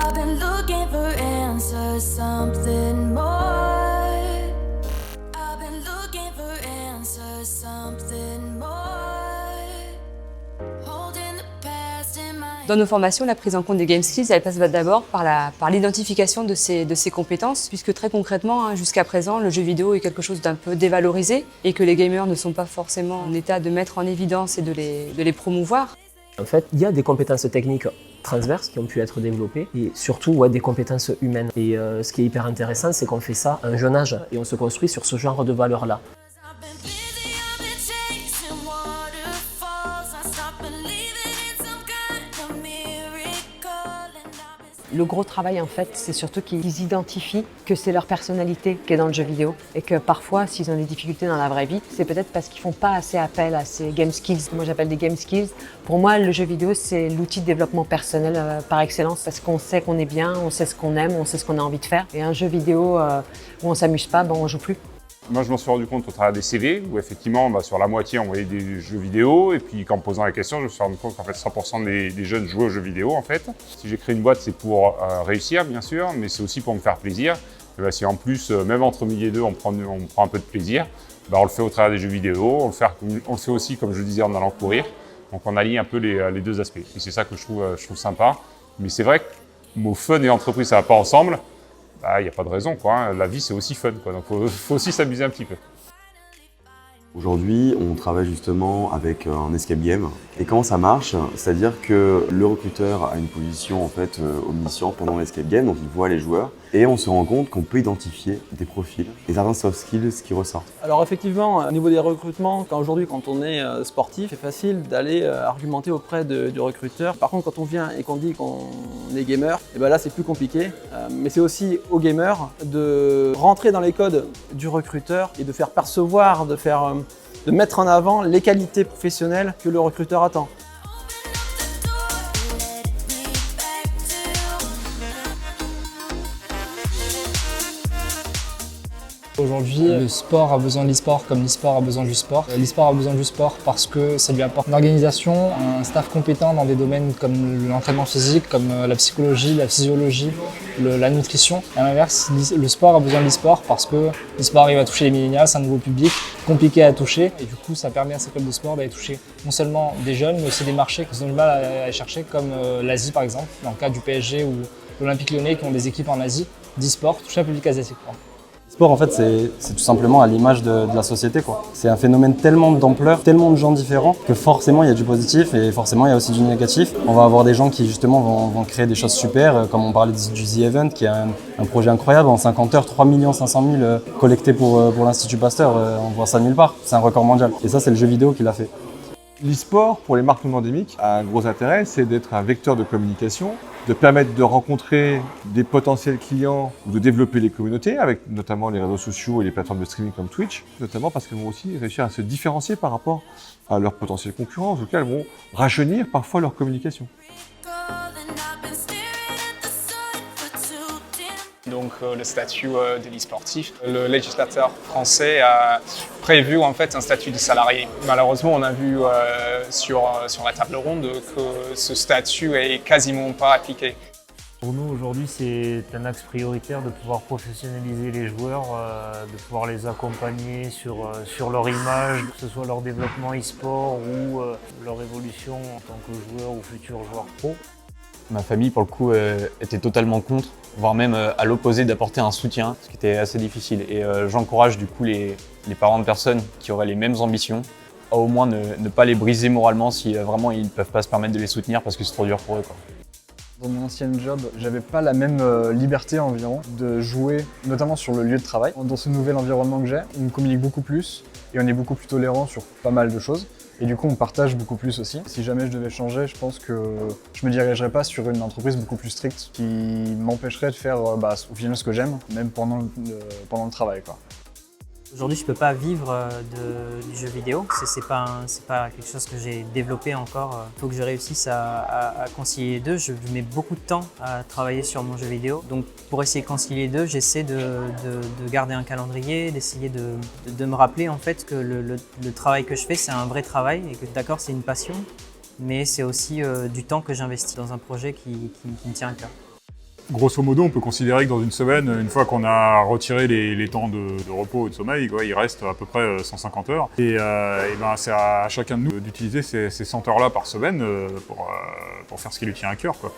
I've been looking for answers, something more. I've been looking for answers, something more. Holding the past in my... Dans nos formations, la prise en compte des game skills, elle passe d'abord par l'identification de ces compétences, puisque très concrètement, jusqu'à présent, le jeu vidéo est quelque chose d'un peu dévalorisé et que les gamers ne sont pas forcément en état de mettre en évidence et de les promouvoir. En fait, il y a des compétences techniques transverses qui ont pu être développées et surtout des compétences humaines. Et ce qui est hyper intéressant, c'est qu'on fait ça à un jeune âge et on se construit sur ce genre de valeurs-là. I've been busy, I've been chasing waterfalls. I stopped believing in some kind of miracle. And I've been... Le gros travail, en fait, c'est surtout qu'ils identifient que c'est leur personnalité qui est dans le jeu vidéo et que parfois, s'ils ont des difficultés dans la vraie vie, c'est peut-être parce qu'ils font pas assez appel à ces game skills. Moi, j'appelle des game skills. Pour moi, le jeu vidéo, c'est l'outil de développement personnel par excellence parce qu'on sait qu'on est bien, on sait ce qu'on aime, on sait ce qu'on a envie de faire. Et un jeu vidéo où on s'amuse pas, on joue plus. Moi, je m'en suis rendu compte au travers des CV, où effectivement, sur la moitié, on voyait des jeux vidéo, et puis qu'en me posant la question, je me suis rendu compte qu'en fait, 100% des jeunes jouaient aux jeux vidéo, en fait. Si j'ai créé une boîte, c'est pour réussir, bien sûr, mais c'est aussi pour me faire plaisir. Et si en plus, même entre midi et deux, on prend un peu de plaisir, on le fait au travers des jeux vidéo, on le fait aussi, comme je le disais, en allant courir. Donc, on allie un peu les deux aspects. Et c'est ça que je trouve sympa. Mais c'est vrai que mot fun et entreprise, ça ne va pas ensemble. Il n'y a pas de raison, quoi. La vie, c'est aussi fun, quoi. Donc, faut aussi s'amuser un petit peu. Aujourd'hui, on travaille justement avec un escape game. Et comment ça marche? C'est-à-dire que le recruteur a une position en fait omnisciente pendant l'escape game, donc il voit les joueurs. Et on se rend compte qu'on peut identifier des profils et certains soft skills qui ressortent. Alors effectivement, au niveau des recrutements, aujourd'hui quand on est sportif, c'est facile d'aller argumenter auprès du recruteur. Par contre, quand on vient et qu'on dit qu'on est gamer, et là c'est plus compliqué. Mais c'est aussi aux gamers de rentrer dans les codes du recruteur et de faire percevoir, de mettre en avant les qualités professionnelles que le recruteur attend. Aujourd'hui, le sport a besoin de l'e-sport comme l'e-sport a besoin du sport. L'e-sport a besoin du sport parce que ça lui apporte une organisation, un staff compétent dans des domaines comme l'entraînement physique, comme la psychologie, la physiologie, la nutrition. À l'inverse, le sport a besoin de l'e-sport parce que l'e-sport arrive à toucher les millénials, c'est un nouveau public, compliqué à toucher. Et du coup, ça permet à ces clubs de sport d'aller toucher non seulement des jeunes, mais aussi des marchés qui ont du mal à aller chercher, comme l'Asie par exemple, dans le cas du PSG ou l'Olympique Lyonnais qui ont des équipes en Asie d'e-sport, toucher un public asiatique. Le sport, en fait, c'est tout simplement à l'image de la société, quoi. C'est un phénomène tellement d'ampleur, tellement de gens différents, que forcément, il y a du positif et forcément, il y a aussi du négatif. On va avoir des gens qui, justement, vont créer des choses super, comme on parlait du The Event, qui est un projet incroyable. En 50 heures, 3 500 000 collectés pour l'Institut Pasteur. On voit ça nulle part. C'est un record mondial. Et ça, c'est le jeu vidéo qui l'a fait. L'e-sport, pour les marques non endémiques, a un gros intérêt, c'est d'être un vecteur de communication, de permettre de rencontrer des potentiels clients ou de développer les communautés avec notamment les réseaux sociaux et les plateformes de streaming comme Twitch, notamment parce qu'elles vont aussi réussir à se différencier par rapport à leurs potentiels concurrents, en tout cas elles vont rajeunir parfois leur communication. Donc le statut de l'e-sportif. Le législateur français a prévu en fait un statut de salarié. Malheureusement, on a vu sur la table ronde que ce statut est quasiment pas appliqué. Pour nous aujourd'hui, c'est un axe prioritaire de pouvoir professionnaliser les joueurs, de pouvoir les accompagner sur leur image, que ce soit leur développement e-sport ou leur évolution en tant que joueur ou futur joueur pro. Ma famille, pour le coup, était totalement contre, voire même à l'opposé d'apporter un soutien, ce qui était assez difficile. Et j'encourage du coup les parents de personnes qui auraient les mêmes ambitions à au moins ne pas les briser moralement si vraiment ils ne peuvent pas se permettre de les soutenir parce que c'est trop dur pour eux, quoi. Dans mon ancien job, j'avais pas la même liberté environ de jouer, notamment sur le lieu de travail. Dans ce nouvel environnement que j'ai, on communique beaucoup plus et on est beaucoup plus tolérant sur pas mal de choses. Et du coup, on partage beaucoup plus aussi. Si jamais je devais changer, je pense que je me dirigerais pas sur une entreprise beaucoup plus stricte qui m'empêcherait de faire au final ce que j'aime, même pendant le travail, quoi. Aujourd'hui, je ne peux pas vivre du jeu vidéo. C'est pas quelque chose que j'ai développé encore. Il faut que je réussisse à concilier les deux. Je mets beaucoup de temps à travailler sur mon jeu vidéo. Donc, pour essayer de concilier les deux, j'essaie de garder un calendrier, d'essayer de me rappeler en fait que le travail que je fais, c'est un vrai travail et que d'accord, c'est une passion, mais c'est aussi du temps que j'investis dans un projet qui me tient à cœur. Grosso modo, on peut considérer que dans une semaine, une fois qu'on a retiré les temps de repos et de sommeil, quoi, il reste à peu près 150 heures. Et ben, c'est à chacun de nous d'utiliser ces 100 heures-là par semaine pour faire ce qui lui tient à cœur, quoi.